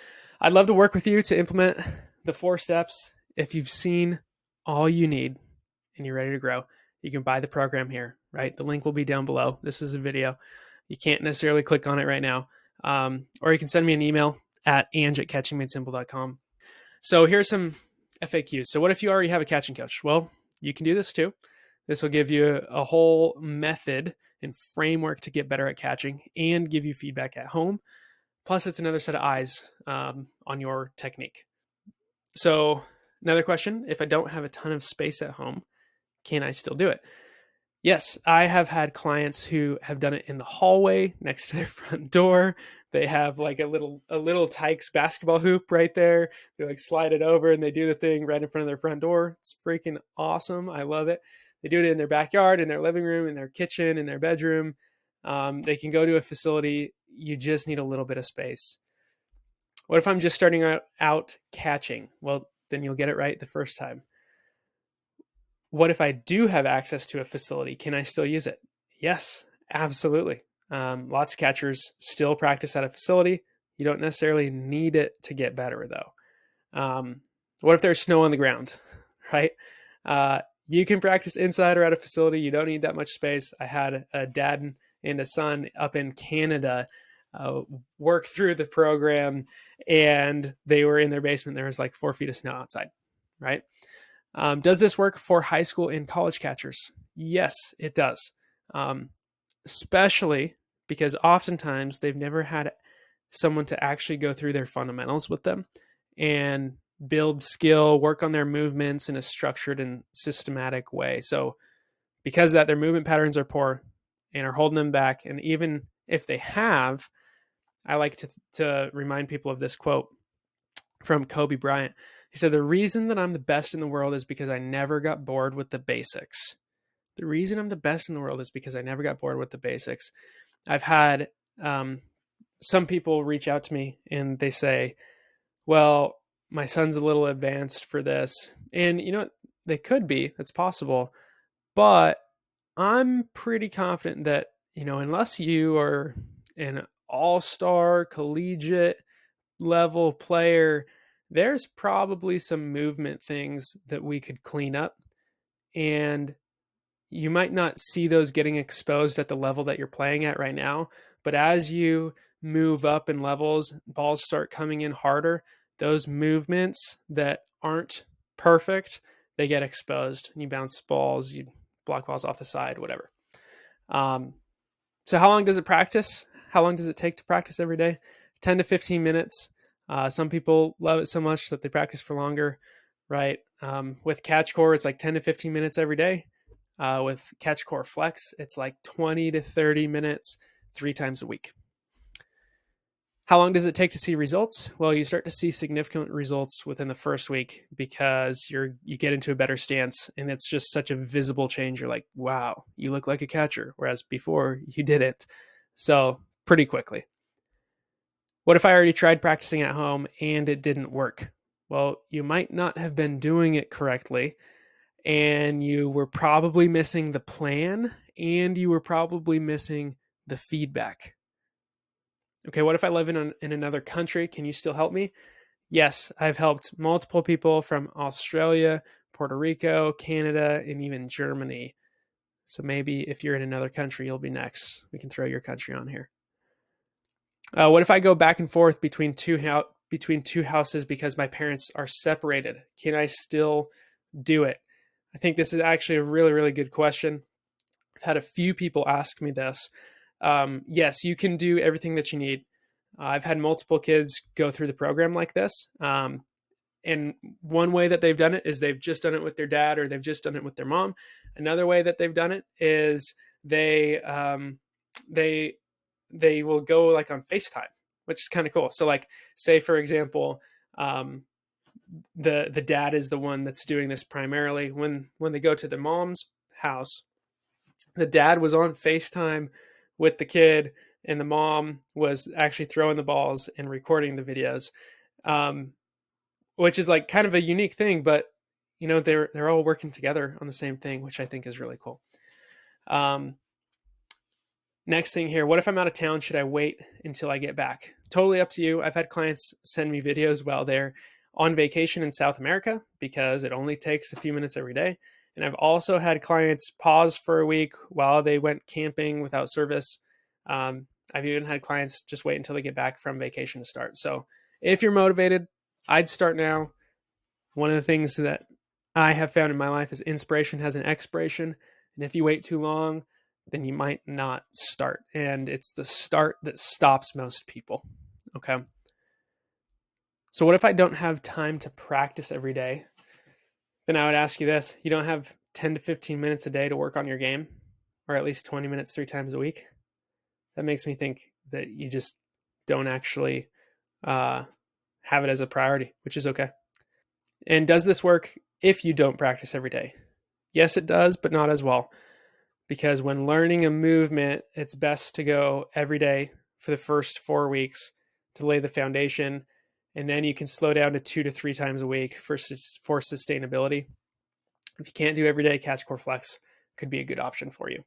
[SPEAKER 1] I'd love to work with you to implement the 4 steps. If you've seen all you need and you're ready to grow, you can buy the program here, right? The link will be down below. This is a video. You can't necessarily click on it right now. Or you can send me an email at ange@catchingmadesimple.com. So here's some FAQs. So what if you already have a catching coach? Well, you can do this too. This will give you a whole method and framework to get better at catching and give you feedback at home. Plus, it's another set of eyes on your technique. So another question: if I don't have a ton of space at home, can I still do it? Yes, I have had clients who have done it in the hallway next to their front door. They have like a little Tykes basketball hoop right there. They like slide it over and they do the thing right in front of their front door. It's freaking awesome. I love it. They do it in their backyard, in their living room, in their kitchen, in their bedroom. They can go to a facility. You just need a little bit of space. What if I'm just starting out catching? Well, then you'll get it right the first time. What if I do have access to a facility? Can I still use it? Yes, absolutely. Lots of catchers still practice at a facility. You don't necessarily need it to get better, though. What if there's snow on the ground, right? You can practice inside or at a facility. You don't need that much space. I had a dad and a son up in Canada work through the program, and they were in their basement. There was like 4 feet of snow outside, right? Does this work for high school and college catchers? Yes, it does. Especially because oftentimes they've never had someone to actually go through their fundamentals with them and build skill, work on their movements in a structured and systematic way. So because of that, their movement patterns are poor and are holding them back. And even if they have, I like to remind people of this quote from Kobe Bryant. He said, "The reason that I'm the best in the world is because I never got bored with the basics." The reason I'm the best in the world is because I never got bored with the basics. I've had some people reach out to me and they say, well, my son's a little advanced for this. And you know what? They could be, that's possible. But I'm pretty confident that, unless you are an all-star collegiate level player, there's probably some movement things that we could clean up. And you might not see those getting exposed at the level that you're playing at right now. But as you move up in levels, balls start coming in harder. Those movements that aren't perfect, they get exposed. You bounce balls, you block balls off the side, whatever. So how long does it practice? How long does it take to practice every day? 10 to 15 minutes. Some people love it so much that they practice for longer, right? With catch core, it's like 10 to 15 minutes every day. With catch core flex, it's like 20 to 30 minutes 3 times a week. How long does it take to see results? Well, you start to see significant results within the first week because you get into a better stance, and it's just such a visible change. You're like, wow, you look like a catcher, whereas before you didn't. So pretty quickly. What if I already tried practicing at home and it didn't work? Well, you might not have been doing it correctly, and you were probably missing the plan, and you were probably missing the feedback. Okay, what if I live in another country? Can you still help me? Yes, I've helped multiple people from Australia, Puerto Rico, Canada, and even Germany. So maybe if you're in another country, you'll be next. We can throw your country on here. What if I go back and forth between two houses because my parents are separated? Can I still do it? I think this is actually a really, really good question. I've had a few people ask me this. Yes, you can do everything that you need. I've had multiple kids go through the program like this. And one way that they've done it is they've just done it with their dad, or they've just done it with their mom. Another way that they've done it is they will go like on FaceTime, which is kind of cool. So like, say for example, the dad is the one that's doing this primarily. When they go to the mom's house, the dad was on FaceTime with the kid, and the mom was actually throwing the balls and recording the videos, which is like kind of a unique thing. But they're all working together on the same thing, which I think is really cool. Next thing here, what if I'm out of town? Should I wait until I get back? Totally up to you. I've had clients send me videos while they're on vacation in South America because it only takes a few minutes every day. And I've also had clients pause for a week while they went camping without service. I've even had clients just wait until they get back from vacation to start. So if you're motivated, I'd start now. One of the things that I have found in my life is inspiration has an expiration. And if you wait too long, then you might not start. And it's the start that stops most people. Okay. So what if I don't have time to practice every day? Then I would ask you this. You don't have 10 to 15 minutes a day to work on your game, or at least 20 minutes 3 times a week? That makes me think that you just don't actually have it as a priority, which is okay. And does this work if you don't practice every day? Yes, it does, but not as well. Because when learning a movement, it's best to go every day for the first 4 weeks to lay the foundation. And then you can slow down to 2 to 3 times a week for sustainability. If you can't do every day, catch core flex could be a good option for you.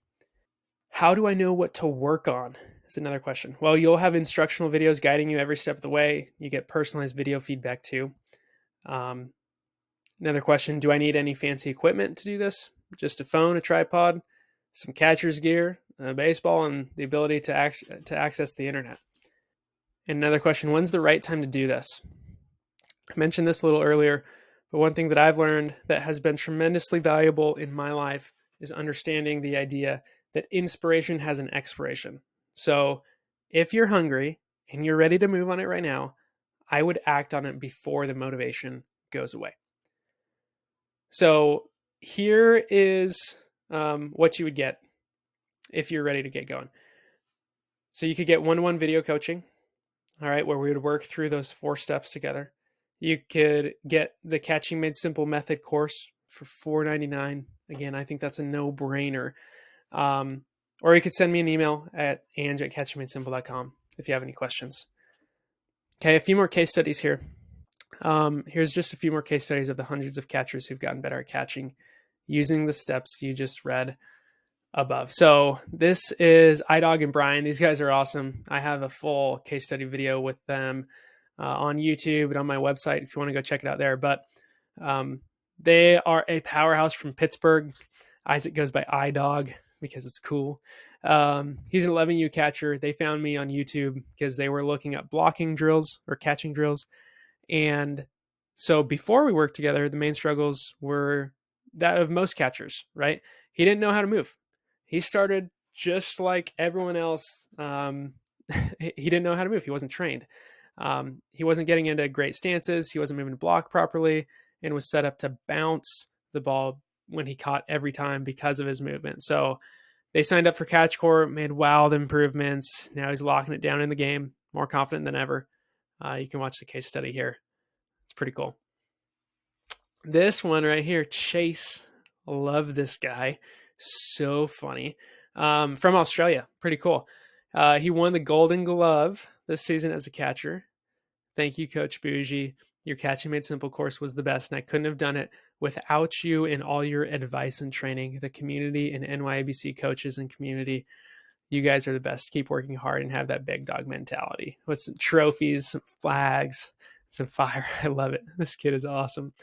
[SPEAKER 1] How do I know what to work on? Is another question. Well, you'll have instructional videos guiding you every step of the way. You get personalized video feedback too. Another question, do I need any fancy equipment to do this? Just a phone, a tripod, some catcher's gear, a baseball, and the ability to access the internet. And another question, when's the right time to do this? I mentioned this a little earlier, but one thing that I've learned that has been tremendously valuable in my life is understanding the idea that inspiration has an expiration. So if you're hungry and you're ready to move on it right now, I would act on it before the motivation goes away. So here is what you would get if you're ready to get going. So you could get one-on-one video coaching, all right, where we would work through those 4 steps together. You could get the Catching Made Simple Method course for $4.99. Again, I think that's a no-brainer. Or you could send me an email at ange@catchingmadesimple.com if you have any questions. Okay, a few more case studies here. Here's just a few more case studies of the hundreds of catchers who've gotten better at catching using the steps you just read above. So this is iDog and Brian. These guys are awesome. I have a full case study video with them on YouTube and on my website if you want to go check it out there. But they are a powerhouse from Pittsburgh. Isaac goes by iDog because it's cool. He's an 11U catcher. They found me on YouTube because they were looking at blocking drills or catching drills. And so before we worked together, the main struggles were that of most catchers, right? He didn't know how to move. He started just like everyone else. He didn't know how to move. He wasn't trained. He wasn't getting into great stances. He wasn't moving to block properly and was set up to bounce the ball when he caught every time because of his movement. So they signed up for Catch Court, made wild improvements. Now he's locking it down in the game, more confident than ever. You can watch the case study here. It's pretty cool. This one right here, Chase. Love this guy. So funny. From Australia. Pretty cool. He won the Golden Glove this season as a catcher. Thank you, Coach Bougie. Your Catching Made Simple course was the best, and I couldn't have done it without you and all your advice and training. The community and NYABC coaches and community, you guys are the best. Keep working hard and have that big dog mentality with some trophies, some flags, some fire. I love it. This kid is awesome.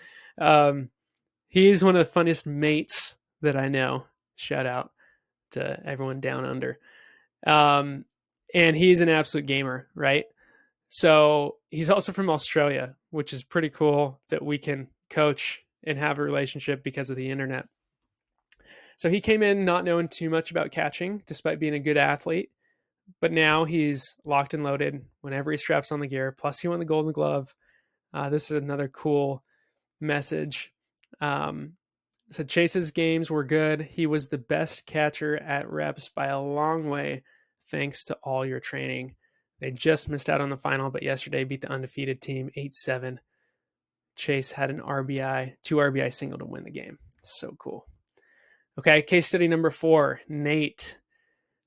[SPEAKER 1] He's one of the funniest mates that I know. Shout out to everyone down under. And he's an absolute gamer, right? So he's also from Australia, which is pretty cool that we can coach and have a relationship because of the internet. So he came in not knowing too much about catching, despite being a good athlete. But now he's locked and loaded whenever he straps on the gear. Plus, he won the Golden Glove. This is another cool message. So Chase's games were good. He was the best catcher at reps by a long way, thanks to all your training. They just missed out on the final, but yesterday beat the undefeated team 8-7. Chase had an RBI, 2 RBI single to win the game. It's so cool. Okay, case study number 4, Nate.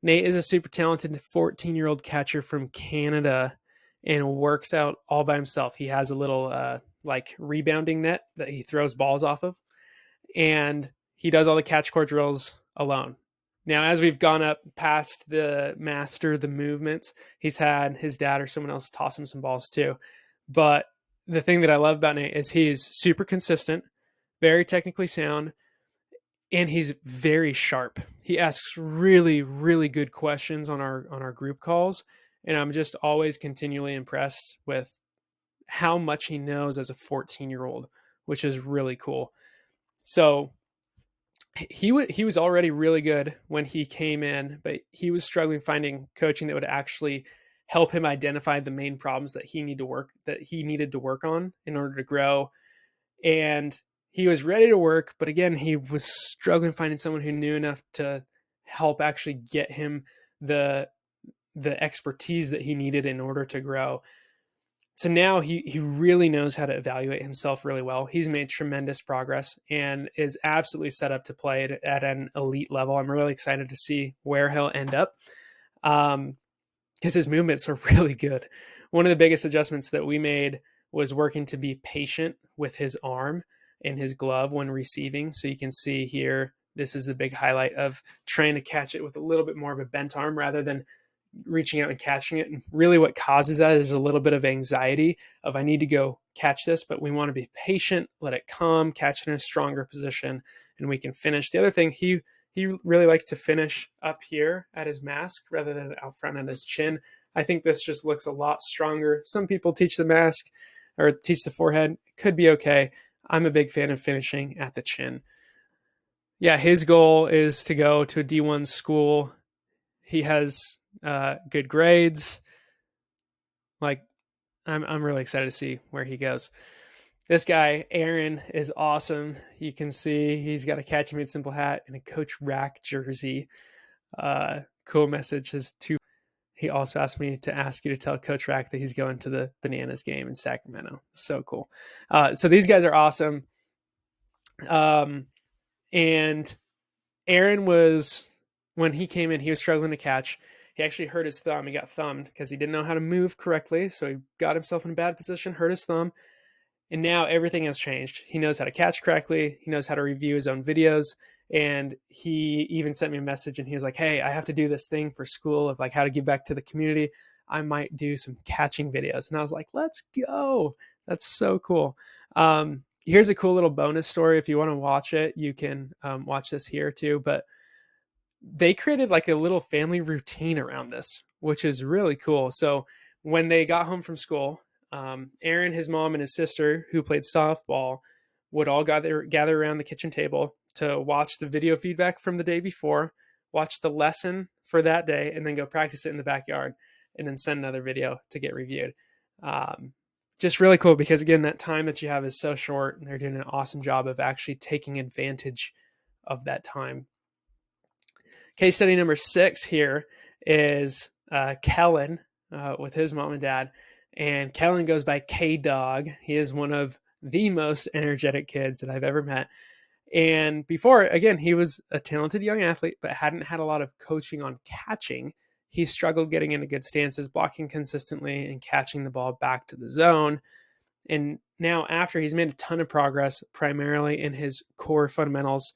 [SPEAKER 1] Nate is a super talented 14-year-old catcher from Canada and works out all by himself. He has a little rebounding net that he throws balls off of, and he does all the catch court drills alone. Now, as we've gone up past the movements, he's had his dad or someone else toss him some balls too. But the thing that I love about Nate is he's super consistent, very technically sound, and he's very sharp. He asks really, really good questions on our group calls, and I'm just always continually impressed with how much he knows as a 14-year-old, which is really cool. So he was already really good when he came in, but he was struggling finding coaching that would actually help him identify the main problems that he needed to work on in order to grow. And he was ready to work, but again, he was struggling finding someone who knew enough to help actually get him the expertise that he needed in order to grow. So now he really knows how to evaluate himself really well. He's made tremendous progress and is absolutely set up to play at an elite level. I'm really excited to see where he'll end up because his movements are really good. One of the biggest adjustments that we made was working to be patient with his arm and his glove when receiving. So you can see here, this is the big highlight of trying to catch it with a little bit more of a bent arm rather than reaching out and catching it. And really what causes that is a little bit of anxiety of I need to go catch this, but we want to be patient, let it come, catch it in a stronger position, and we can finish. The other thing, he really liked to finish up here at his mask rather than out front at his chin. I think this just looks a lot stronger. Some people teach the mask or teach the forehead. It could be okay. I'm a big fan of finishing at the chin. Yeah, his goal is to go to a D1 school. He has good grades. Like, I'm really excited to see where he goes. This guy, Aaron, is awesome. You can see he's got a Catch Made Simple hat and a Coach Rack jersey. Cool message. He also asked me to ask you to tell Coach Rack that he's going to the Bananas game in Sacramento. So cool. So these guys are awesome. And Aaron when he came in, he was struggling to catch. He actually hurt his thumb. He got thumbed because he didn't know how to move correctly. So he got himself in a bad position, hurt his thumb. And now everything has changed. He knows how to catch correctly. He knows how to review his own videos. And he even sent me a message and he was like, hey, I have to do this thing for school of like how to give back to the community. I might do some catching videos. And I was like, let's go. That's so cool. Here's a cool little bonus story. If you want to watch it, you can watch this here too. But they created like a little family routine around this, which is really cool. So when they got home from school, Aaron, his mom, and his sister, who played softball, would all gather around the kitchen table to watch the video feedback from the day before, watch the lesson for that day, and then go practice it in the backyard, and then send another video to get reviewed. Just really cool because, again, that time that you have is so short, and they're doing an awesome job of actually taking advantage of that time. Case study number 6 here is Kellen with his mom and dad. And Kellen goes by K-Dog. He is one of the most energetic kids that I've ever met. And before, again, he was a talented young athlete, but hadn't had a lot of coaching on catching. He struggled getting into good stances, blocking consistently, and catching the ball back to the zone. And now after he's made a ton of progress, primarily in his core fundamentals,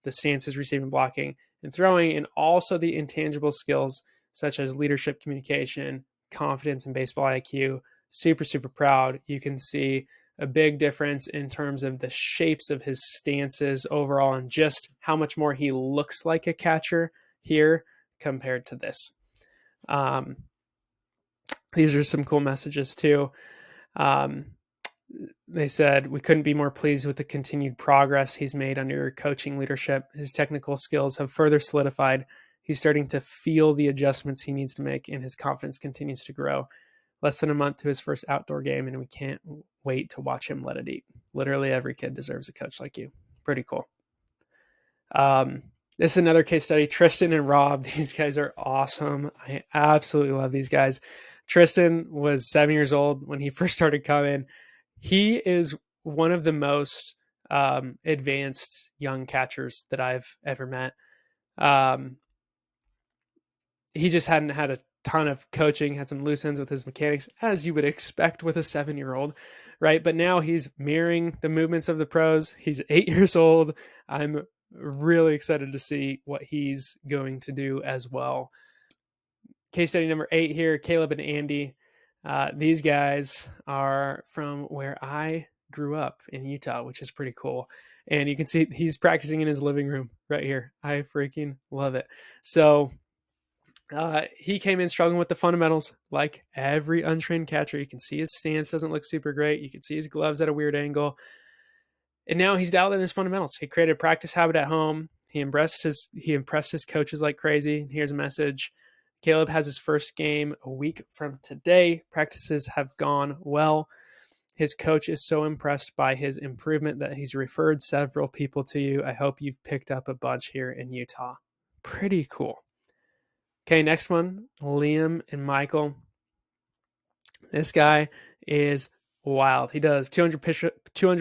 [SPEAKER 1] the stances, receiving, blocking, and throwing, and also the intangible skills such as leadership, communication, confidence, and baseball IQ. Super, super proud. You can see a big difference in terms of the shapes of his stances overall and just how much more he looks like a catcher here compared to this. These are some cool messages too. They said, we couldn't be more pleased with the continued progress he's made under your coaching leadership. His technical skills have further solidified. He's starting to feel the adjustments he needs to make, and his confidence continues to grow. Less than a month to his first outdoor game, and we can't wait to watch him let it eat. Literally every kid deserves a coach like you. Pretty cool. This is another case study. Tristan and Rob, these guys are awesome. I absolutely love these guys. Tristan was 7 years old when he first started coming. He is one of the most advanced young catchers that I've ever met. He just hadn't had a ton of coaching, had some loose ends with his mechanics, as you would expect with a 7-year-old, right? But now he's mirroring the movements of the pros. He's 8 years old. I'm really excited to see what he's going to do as well. Case study number 8 here, Caleb and Andy. These guys are from where I grew up in Utah, which is pretty cool. And you can see he's practicing in his living room right here. I freaking love it. So he came in struggling with the fundamentals like every untrained catcher. You can see his stance doesn't look super great. You can see his gloves at a weird angle. And now he's dialed in his fundamentals. He created a practice habit at home. He impressed his coaches like crazy. Here's a message. Caleb has his first game a week from today. Practices have gone well. His coach is so impressed by his improvement that he's referred several people to you. I hope you've picked up a bunch here in Utah. Pretty cool. Okay, next one, Liam and Michael. This guy is wild. He does 200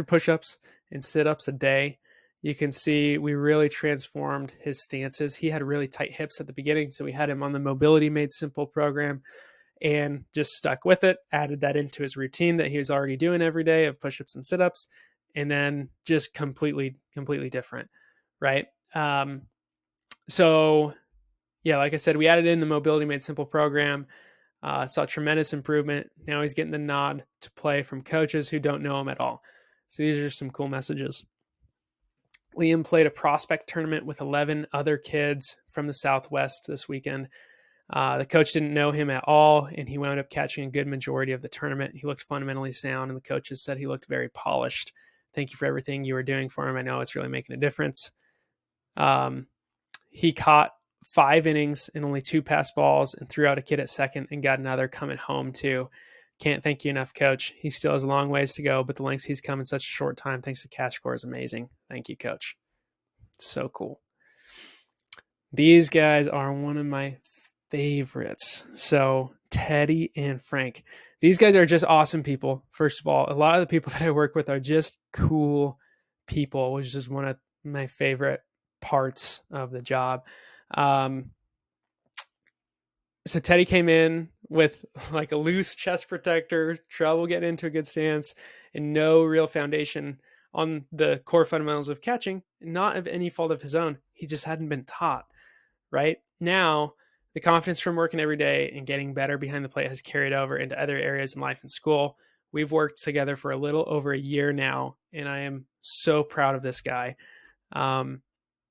[SPEAKER 1] push-ups and sit-ups a day. You can see we really transformed his stances. He had really tight hips at the beginning, so we had him on the Mobility Made Simple program and just stuck with it, added that into his routine that he was already doing every day of push-ups and sit-ups, and then just completely different, right? So yeah, like I said, we added in the Mobility Made Simple program, saw tremendous improvement. Now he's getting the nod to play from coaches who don't know him at all. So these are some cool messages. Liam played a prospect tournament with 11 other kids from the Southwest this weekend. The coach didn't know him at all, and he wound up catching a good majority of the tournament. He looked fundamentally sound, and the coaches said he looked very polished. Thank you for everything you were doing for him. I know it's really making a difference. He caught 5 innings and only 2 pass balls and threw out a kid at second and got another coming home too. Can't thank you enough, Coach. He still has a long ways to go, but the lengths he's come in such a short time thanks to catch score is amazing. Thank you, Coach. So cool. These guys are one of my favorites. So Teddy and Frank. These guys are just awesome people. First of all, a lot of the people that I work with are just cool people, which is one of my favorite parts of the job. So Teddy came in with like a loose chest protector, trouble getting into a good stance, and no real foundation on the core fundamentals of catching, not of any fault of his own. He just hadn't been taught, right? Now, the confidence from working every day and getting better behind the plate has carried over into other areas in life and school. We've worked together for a little over a year now, and I am so proud of this guy.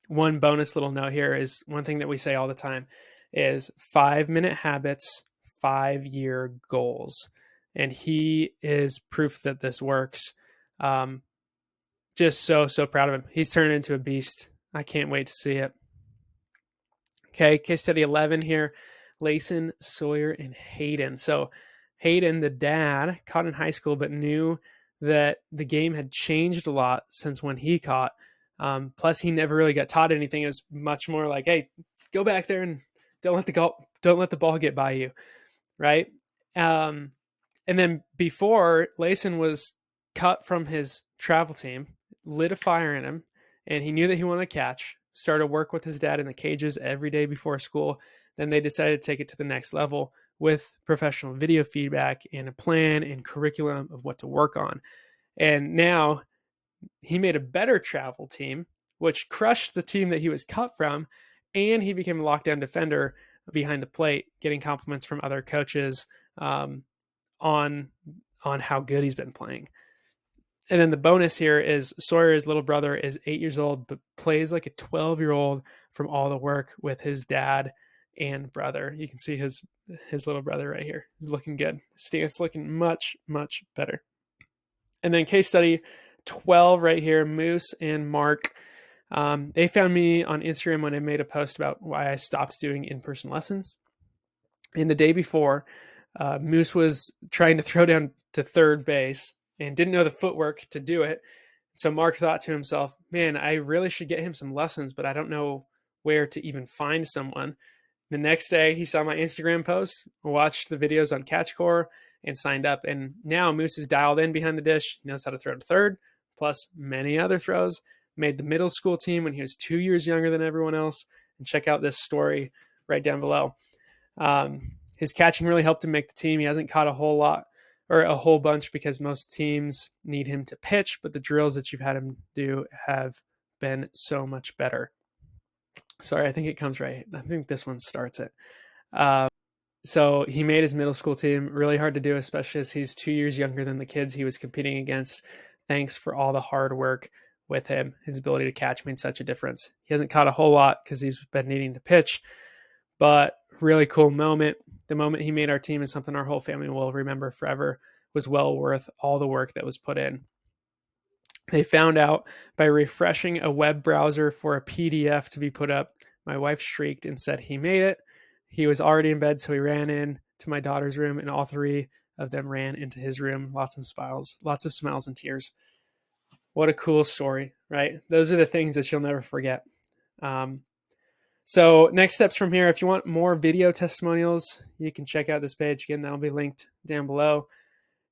[SPEAKER 1] One bonus little note here is one thing that we say all the time is 5-minute habits, 5-year goals. And he is proof that this works. Just so proud of him. He's turned into a beast. I can't wait to see it. Okay, case study 11 here. Layson, Sawyer, and Hayden. So Hayden, the dad, caught in high school, but knew that the game had changed a lot since when he caught. Plus, he never really got taught anything. It was much more like, hey, go back there and don't let the ball get by you, right? And then before, Layson was cut from his travel team, lit a fire in him, and he knew that he wanted to catch, started work with his dad in the cages every day before school. Then they decided to take it to the next level with professional video feedback and a plan and curriculum of what to work on. And now he made a better travel team, which crushed the team that he was cut from, and he became a lockdown defender behind the plate, getting compliments from other coaches on how good he's been playing. And then the bonus here is Sawyer's little brother is 8 years old, but plays like a 12-year-old from all the work with his dad and brother. You can see his little brother right here. He's looking good. Stance looking much, much better. And then case study 12 right here, Moose and Mark. They found me on Instagram when I made a post about why I stopped doing in-person lessons. And the day before, Moose was trying to throw down to third base and didn't know the footwork to do it. So Mark thought to himself, man, I really should get him some lessons, but I don't know where to even find someone. The next day, he saw my Instagram post, watched the videos on Catch Core, and signed up. And now Moose is dialed in behind the dish. He knows how to throw to third, plus many other throws. Made the middle school team when he was 2 years younger than everyone else. And check out this story right down below. His catching really helped him make the team. He hasn't caught a whole bunch because most teams need him to pitch, but the drills that you've had him do have been so much better. Sorry, I think it comes right. I think this one starts it. So he made his middle school team. Really hard to do, especially as he's 2 years younger than the kids he was competing against. Thanks for all the hard work with him. His ability to catch made such a difference. He hasn't caught a whole lot because he's been needing to pitch, but really cool moment. The moment he made our team is something our whole family will remember forever. Was well worth all the work that was put in. They found out by refreshing a web browser for a PDF to be put up. My wife shrieked and said he made it. He was already in bed, so he ran in to my daughter's room, and all 3 of them ran into his room. Lots of smiles and tears. What a cool story, right? Those are the things that you'll never forget. So next steps from here, if you want more video testimonials, you can check out this page. Again, that'll be linked down below.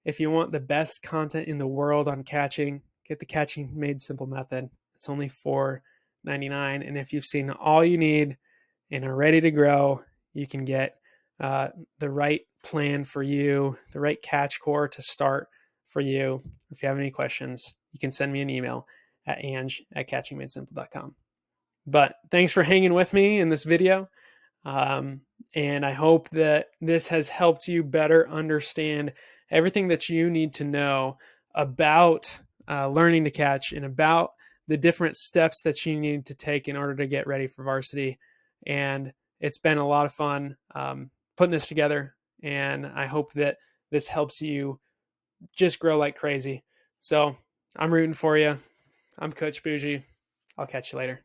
[SPEAKER 1] If you want the best content in the world on catching, get the Catching Made Simple method. It's only $4.99. And if you've seen all you need and are ready to grow, you can get the right plan for you, the right catch core to start for you. If you have any questions, you can send me an email at ange@catchingmadesimple.com. But thanks for hanging with me in this video. And I hope that this has helped you better understand everything that you need to know about learning to catch and about the different steps that you need to take in order to get ready for varsity. And It's been a lot of fun putting this together, and I hope that this helps you just grow like crazy. So I'm rooting for you. I'm Coach Bougie. I'll catch you later.